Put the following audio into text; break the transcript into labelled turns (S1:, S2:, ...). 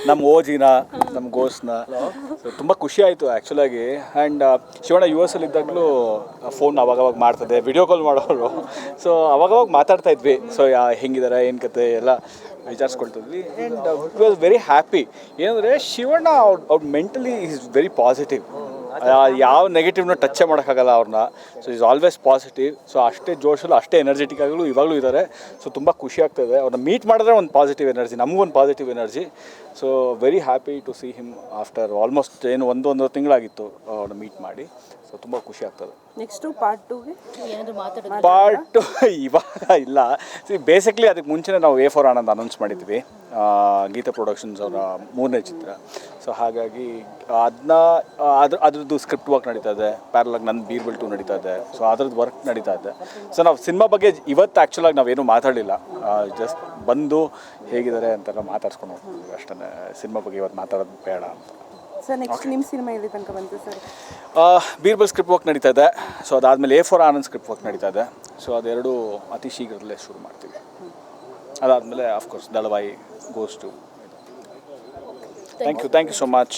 S1: ನಮ್ಮ ಓಜಿನ ನಮ್ಮ ಗೋಸ್ನ. ಸೊ ತುಂಬ ಖುಷಿ ಆಯಿತು ಆ್ಯಕ್ಚುಲಾಗಿ. ಆ್ಯಂಡ್ ಶಿವಣ್ಣ ಯು ಎಸ್ ಅಲ್ಲಿ ಇದ್ದಾಗಲೂ ಫೋನ್ ಅವಾಗವಾಗ ಮಾಡ್ತದೆ, ವಿಡಿಯೋ ಕಾಲ್ ಮಾಡೋರು. ಸೊ ಅವಾಗವಾಗ ಮಾತಾಡ್ತಾ ಇದ್ವಿ. ಸೊ ಹೆಂಗಿದ್ದಾರೆ, ಏನು ಕತೆ ಎಲ್ಲ ವಿಚಾರಿಸ್ಕೊಳ್ತಿದ್ವಿ. And it was very happy. ಏನಂದರೆ ಶಿವಣ್ಣ ಅವ್ರ ಮೆಂಟಲಿ ಈಸ್ ವೆರಿ ಪಾಸಿಟಿವ್. ಯಾವ ನೆಗೆಟಿವ್ನ ಟಚ್ಚೇ ಮಾಡೋಕ್ಕಾಗಲ್ಲ ಅವ್ರನ್ನ. So is always positive. So ಅಷ್ಟೇ ಜೋಶಲ್ಲೂ ಅಷ್ಟೇ ಎನರ್ಜೆಟಿಕ್ ಆಗಲೂ ಇವಾಗಲೂ ಇದ್ದಾರೆ. ಸೊ ತುಂಬ ಖುಷಿ ಆಗ್ತಾಯಿದೆ ಅವ್ರನ್ನ ಮೀಟ್ ಮಾಡಿದ್ರೆ. ಒಂದು ಪಾಸಿಟಿವ್ ಎನರ್ಜಿ, ನಮಗೊಂದು positive energy. So very happy to see him after almost ಏನು ಒಂದು ತಿಂಗಳಾಗಿತ್ತು ಅವ್ರನ್ನ ಮೀಟ್ ಮಾಡಿ. ಸೊ ತುಂಬ ಖುಷಿ ಆಗ್ತದೆ.
S2: ನೆಕ್ಸ್ಟು ಪಾರ್ಟ್ 2ಗೆ
S1: ಪಾರ್ಟ್ ಇವಾಗ ಇಲ್ಲ. ಬೇಸಿಕ್ಲಿ ಅದಕ್ಕೆ ಮುಂಚೆನೇ ನಾವು A4 ಆನಂದ್ ಅನೌನ್ಸ್ ಮಾಡಿದ್ವಿ, ಗೀತಾ ಪ್ರೊಡಕ್ಷನ್ಸ್ ಅವರ 3ನೇ ಚಿತ್ರ. ಸೊ ಹಾಗಾಗಿ ಅದ್ರದ್ದು ಸ್ಕ್ರಿಪ್ಟ್ ವರ್ಕ್ ನಡೀತಾ ಇದೆ. ಪ್ಯಾರಲಾಗಿ ನನ್ನ ಬೀರ್ಬಲ್ 2 ನಡೀತಾ ಇದೆ. ಸೊ ಅದ್ರದ್ದು ವರ್ಕ್ ನಡೀತಾ ಇದೆ. ಸೊ ನಾವು ಸಿನಿಮಾ ಬಗ್ಗೆ ಇವತ್ತು ಆ್ಯಕ್ಚುಲಾಗಿ ನಾವೇನು ಮಾತಾಡಲಿಲ್ಲ. ಜಸ್ಟ್ ಬಂದು ಹೇಗಿದ್ದಾರೆ ಅಂತೆಲ್ಲ ಮಾತಾಡ್ಸ್ಕೊಂಡು ಹೋಗ್ತೀವಿ ಅಷ್ಟೇ. ಸಿನಿಮಾ ಬಗ್ಗೆ ಇವತ್ತು ಮಾತಾಡೋದು ಬೇಡ ಅಂತ.
S2: ಸರ್ ನೆಕ್ಸ್ಟ್ ನಿಮ್ಮ ಸಿನಿಮಾ ಎಲ್ಲಿ ತನಕ ಬಂತು ಸರ್?
S1: ಬೀರ್ಬಲ್ ಸ್ಕ್ರಿಪ್ಟ್ ವರ್ಕ್ ನಡೀತಾ ಇದೆ. ಸೊ ಅದಾದಮೇಲೆ A4 ಆನಂದ್ ಸ್ಕ್ರಿಪ್ಟ್ ವರ್ಕ್ ನಡೀತಾ ಇದೆ. ಸೊ ಅದೆರಡು ಅತಿ ಶೀಘ್ರದಲ್ಲೇ ಶುರು ಮಾಡ್ತೀವಿ. ಅದಾದಮೇಲೆ of course Dalavayi goes to. Thank you so much.